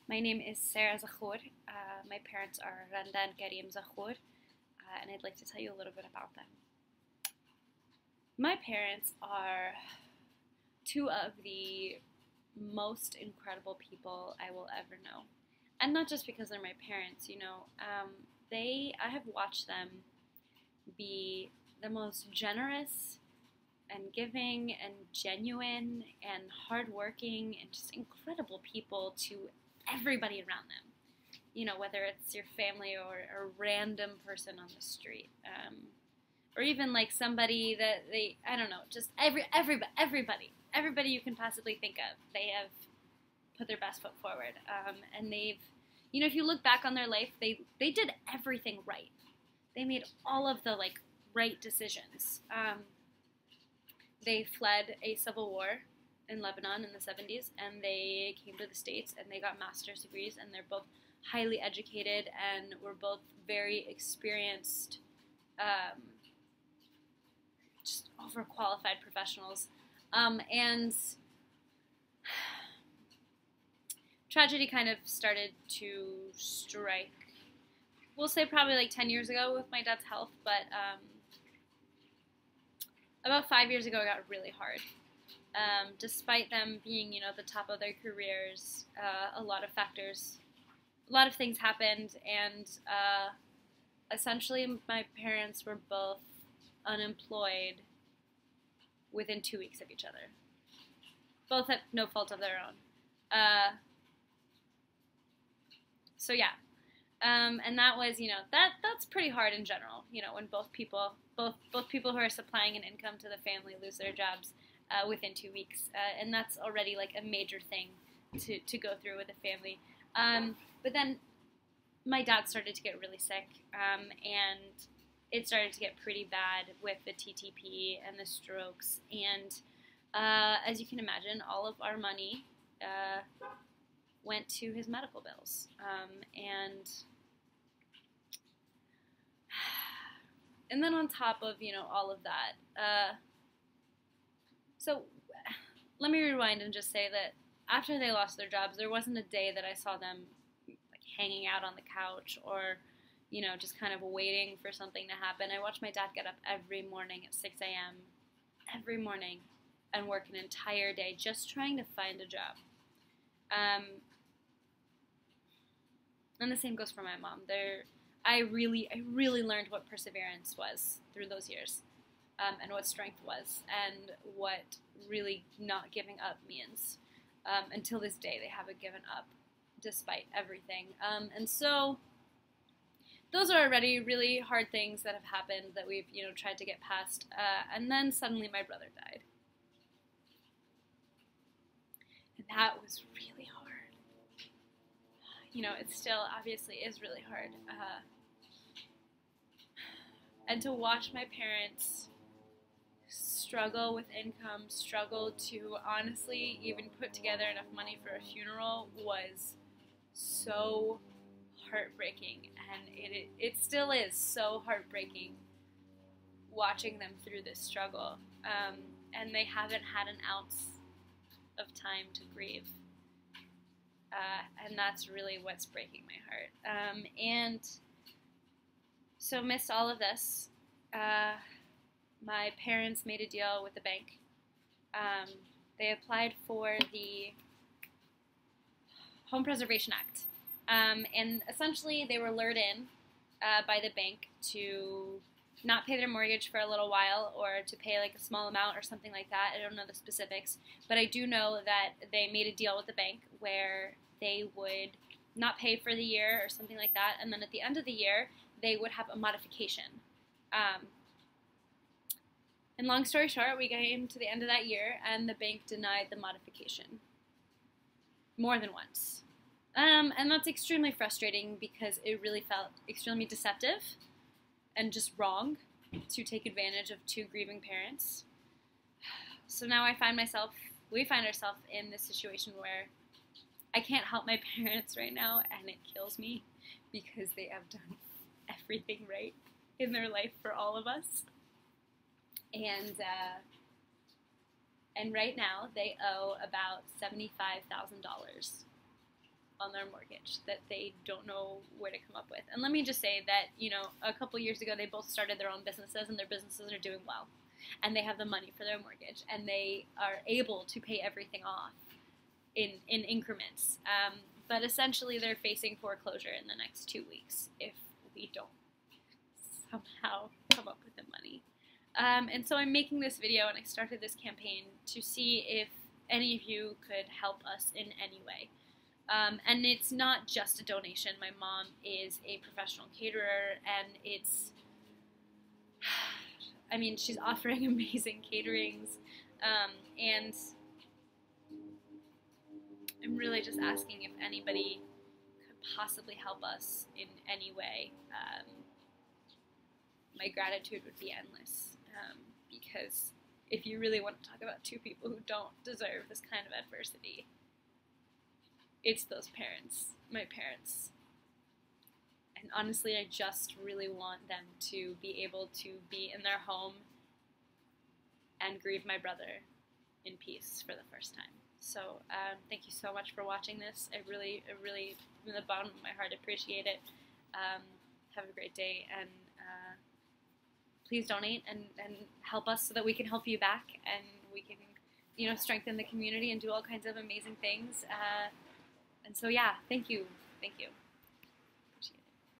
My name is Sarah Zahour. My parents are Randa and Karim Zahour, and I'd like to tell you a little bit about them. My parents are two of the most incredible people I will ever know. And not just because they're my parents, I have watched them be the most generous and giving and genuine and hardworking and just incredible people to everybody around them. Whether it's your family or a random person on the street, or even like somebody that I don't know, just everybody you can possibly think of. They have put their best foot forward, and if you look back on their life, they did everything right. They made all of the right decisions. They fled a civil war in Lebanon in the 70s, and they came to the States, and they got master's degrees, and they're both highly educated, and were both very experienced, just overqualified professionals. And tragedy kind of started to strike, we'll say probably 10 years ago with my dad's health, but about 5 years ago it got really hard. Despite them being, the top of their careers, a lot of things happened, and essentially my parents were both unemployed within 2 weeks of each other. Both at no fault of their own. So yeah. And that was, that's pretty hard in general, when both people who are supplying an income to the family lose their jobs within 2 weeks. And that's already a major thing to go through with a family. But then my dad started to get really sick, and it started to get pretty bad with the TTP and the strokes. And as you can imagine, all of our money went to his medical bills. And then on top of, all of that, so let me rewind and just say that after they lost their jobs, there wasn't a day that I saw them hanging out on the couch or, just kind of waiting for something to happen. I watched my dad get up every morning at 6 a.m., every morning, and work an entire day just trying to find a job. And the same goes for my mom. I really learned what perseverance was through those years, and what strength was, and what really not giving up means. Until this day, they haven't given up, despite everything. And so, those are already really hard things that have happened that we've, tried to get past. And then suddenly my brother died. And that was really hard. It still obviously is really hard. And to watch my parents struggle with income, struggle to honestly even put together enough money for a funeral was so heartbreaking. And it still is so heartbreaking watching them through this struggle. And they haven't had an ounce of time to grieve. And that's really what's breaking my heart. And so amidst all of this, my parents made a deal with the bank. They applied for the Home Preservation Act. And essentially they were lured in by the bank to not pay their mortgage for a little while, or to pay a small amount or something like that. I don't know the specifics, but I do know that they made a deal with the bank where they would not pay for the year or something like that, and then at the end of the year they would have a modification. And long story short, we came to the end of that year and the bank denied the modification more than once. And that's extremely frustrating because it really felt extremely deceptive and just wrong to take advantage of two grieving parents. So now we find ourselves in this situation where I can't help my parents right now, and it kills me because they have done everything right in their life for all of us. And right now they owe about $75,000. on their mortgage that they don't know where to come up with. And let me just say that, a couple years ago they both started their own businesses, and their businesses are doing well. And they have the money for their mortgage, and they are able to pay everything off in increments. But essentially they're facing foreclosure in the next 2 weeks if we don't somehow come up with the money. And so I'm making this video, and I started this campaign to see if any of you could help us in any way. And it's not just a donation. My mom is a professional caterer, and she's offering amazing caterings, and I'm really just asking if anybody could possibly help us in any way. My gratitude would be endless, because if you really want to talk about two people who don't deserve this kind of adversity, it's those parents, my parents. And honestly, I just really want them to be able to be in their home and grieve my brother in peace for the first time. So thank you so much for watching this. I really, from the bottom of my heart, appreciate it. Have a great day, and please donate and help us so that we can help you back, and we can, strengthen the community and do all kinds of amazing things. And so, yeah, thank you.